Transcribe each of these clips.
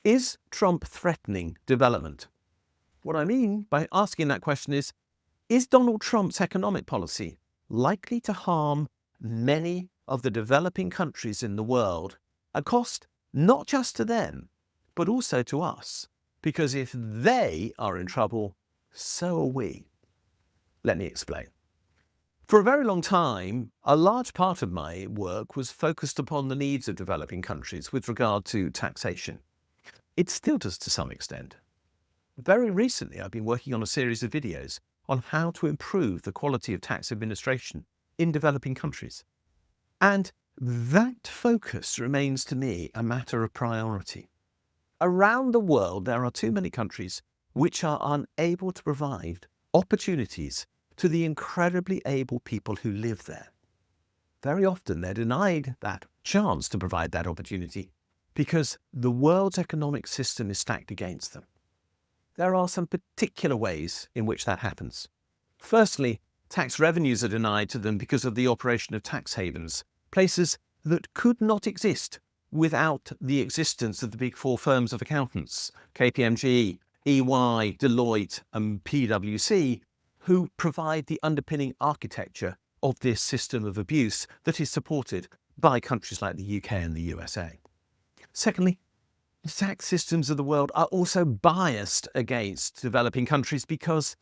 Is Trump threatening development? What I mean by asking that question is Donald Trump's economic policy likely to harm many of the developing countries in the world at cost not just to them, but also to us? Because if they are in trouble, so are we. Let me explain. For a very long time, a large part of my work was focused upon the needs of developing countries with regard to taxation. It still does to some extent. Very recently, I've been working on a series of videos on how to improve the quality of tax administration in developing countries. And that focus remains to me a matter of priority. Around the world, there are too many countries which are unable to provide opportunities to the incredibly able people who live there. Very often they're denied that chance to provide that opportunity because the world's economic system is stacked against them. There are some particular ways in which that happens. Firstly, tax revenues are denied to them because of the operation of tax havens, places that could not exist without the existence of the big four firms of accountants, KPMG, EY, Deloitte, and PwC, who provide the underpinning architecture of this system of abuse that is supported by countries like the UK and the USA. Secondly, the tax systems of the world are also biased against developing countries because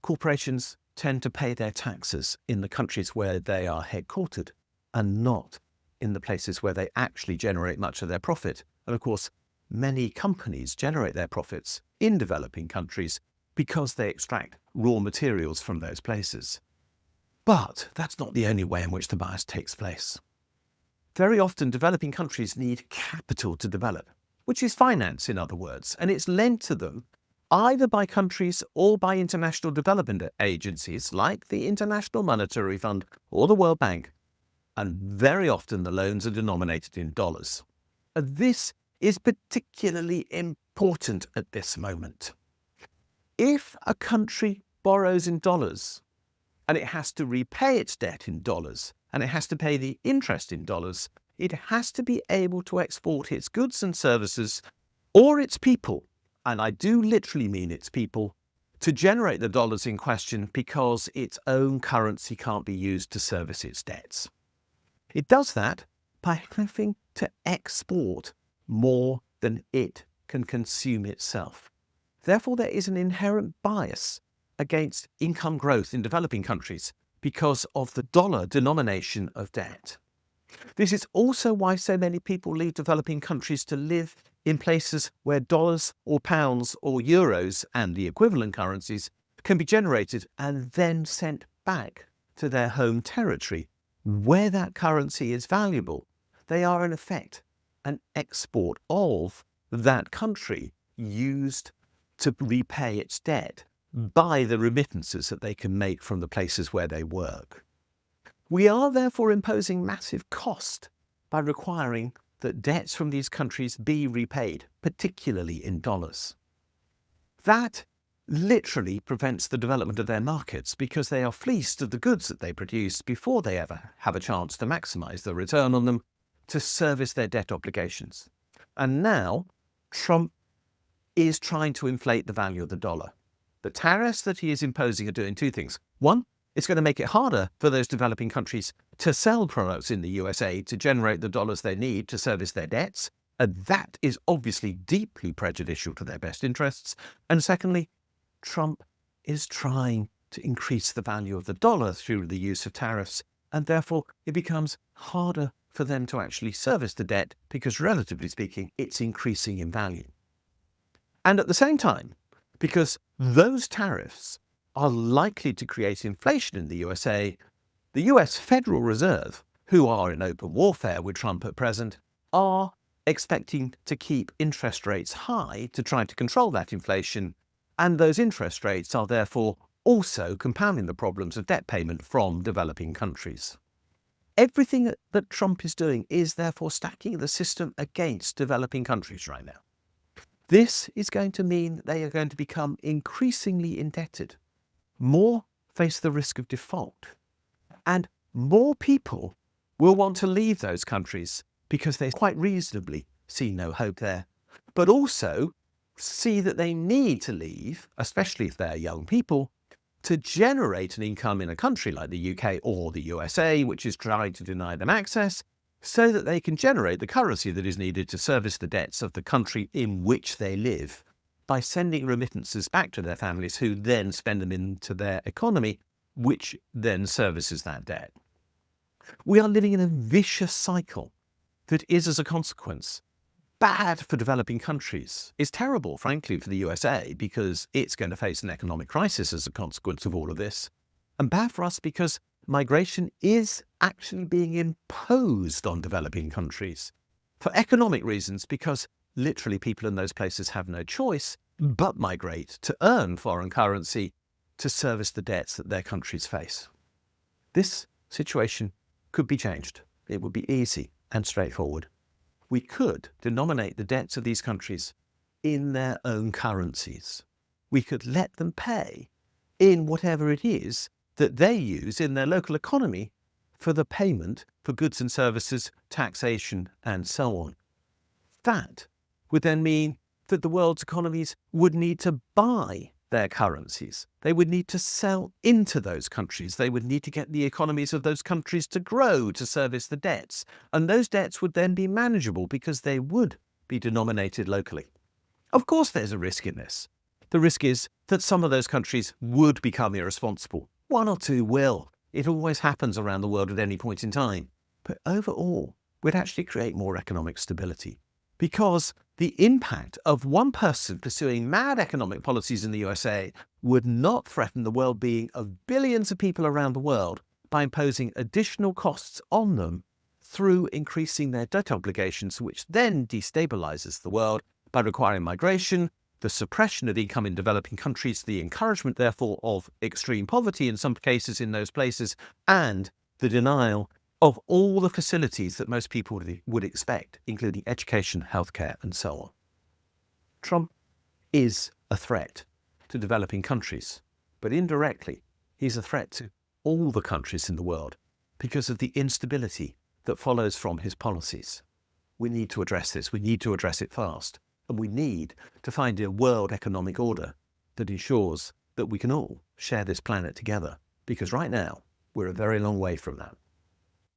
corporations tend to pay their taxes in the countries where they are headquartered and not in the places where they actually generate much of their profit. And of course, many companies generate their profits in developing countries because they extract raw materials from those places. But that's not the only way in which the bias takes place. Very often, developing countries need capital to develop, which is finance, in other words, and it's lent to them either by countries or by international development agencies like the International Monetary Fund or the World Bank, and very often the loans are denominated in dollars. And this is particularly important at this moment. If a country borrows in dollars and it has to repay its debt in dollars and it has to pay the interest in dollars, it has to be able to export its goods and services or its people, and I do literally mean its people, to generate the dollars in question because its own currency can't be used to service its debts. It does that by having to export more than it can consume itself. Therefore, there is an inherent bias against income growth in developing countries because of the dollar denomination of debt. This is also why so many people leave developing countries to live in places where dollars or pounds or euros and the equivalent currencies can be generated and then sent back to their home territory where that currency is valuable. They are in effect an export of that country used to repay its debt by the remittances that they can make from the places where they work. We are therefore imposing massive cost by requiring that debts from these countries be repaid, particularly in dollars. That literally prevents the development of their markets because they are fleeced of the goods that they produce before they ever have a chance to maximize the return on them to service their debt obligations. And now, Trump is trying to inflate the value of the dollar. The tariffs that he is imposing are doing two things. One, it's going to make it harder for those developing countries to sell products in the USA to generate the dollars they need to service their debts. And that is obviously deeply prejudicial to their best interests. And secondly, Trump is trying to increase the value of the dollar through the use of tariffs. And therefore, it becomes harder for them to actually service the debt because, relatively speaking, it's increasing in value. And at the same time, because those tariffs are likely to create inflation in the USA, the US Federal Reserve, who are in open warfare with Trump at present, are expecting to keep interest rates high to try to control that inflation, and those interest rates are therefore also compounding the problems of debt payment from developing countries. Everything that Trump is doing is therefore stacking the system against developing countries right now. This is going to mean that they are going to become increasingly indebted. More face the risk of default. And more people will want to leave those countries because they quite reasonably see no hope there. but also see that they need to leave, especially if they're young people, to generate an income in a country like the UK or the USA, which is trying to deny them access, so that they can generate the currency that is needed to service the debts of the country in which they live by sending remittances back to their families, who then spend them into their economy, which then services that debt. We are living in a vicious cycle that is, as a consequence, bad for developing countries. It's terrible, frankly, for the USA because it's going to face an economic crisis as a consequence of all of this, and bad for us because migration is actually being imposed on developing countries for economic reasons, because literally people in those places have no choice but migrate to earn foreign currency to service the debts that their countries face. This situation could be changed. It would be easy and straightforward. We could denominate the debts of these countries in their own currencies. We could let them pay in whatever it is that they use in their local economy for the payment for goods and services, taxation, and so on. That would then mean that the world's economies would need to buy their currencies. They would need to sell into those countries. They would need to get the economies of those countries to grow to service the debts. And those debts would then be manageable because they would be denominated locally. Of course, there's a risk in this. The risk is that some of those countries would become irresponsible. One or two will. It always happens around the world at any point in time. But overall, we'd actually create more economic stability, because the impact of one person pursuing mad economic policies in the USA would not threaten the well-being of billions of people around the world by imposing additional costs on them through increasing their debt obligations, which then destabilizes the world by requiring migration, the suppression of income in developing countries, the encouragement, therefore, of extreme poverty in some cases in those places, and the denial of all the facilities that most people would expect, including education, healthcare, and so on. Trump is a threat to developing countries, but indirectly, he's a threat to all the countries in the world because of the instability that follows from his policies. We need to address this. We need to address it fast. And we need to find a world economic order that ensures that we can all share this planet together, because right now, we're a very long way from that.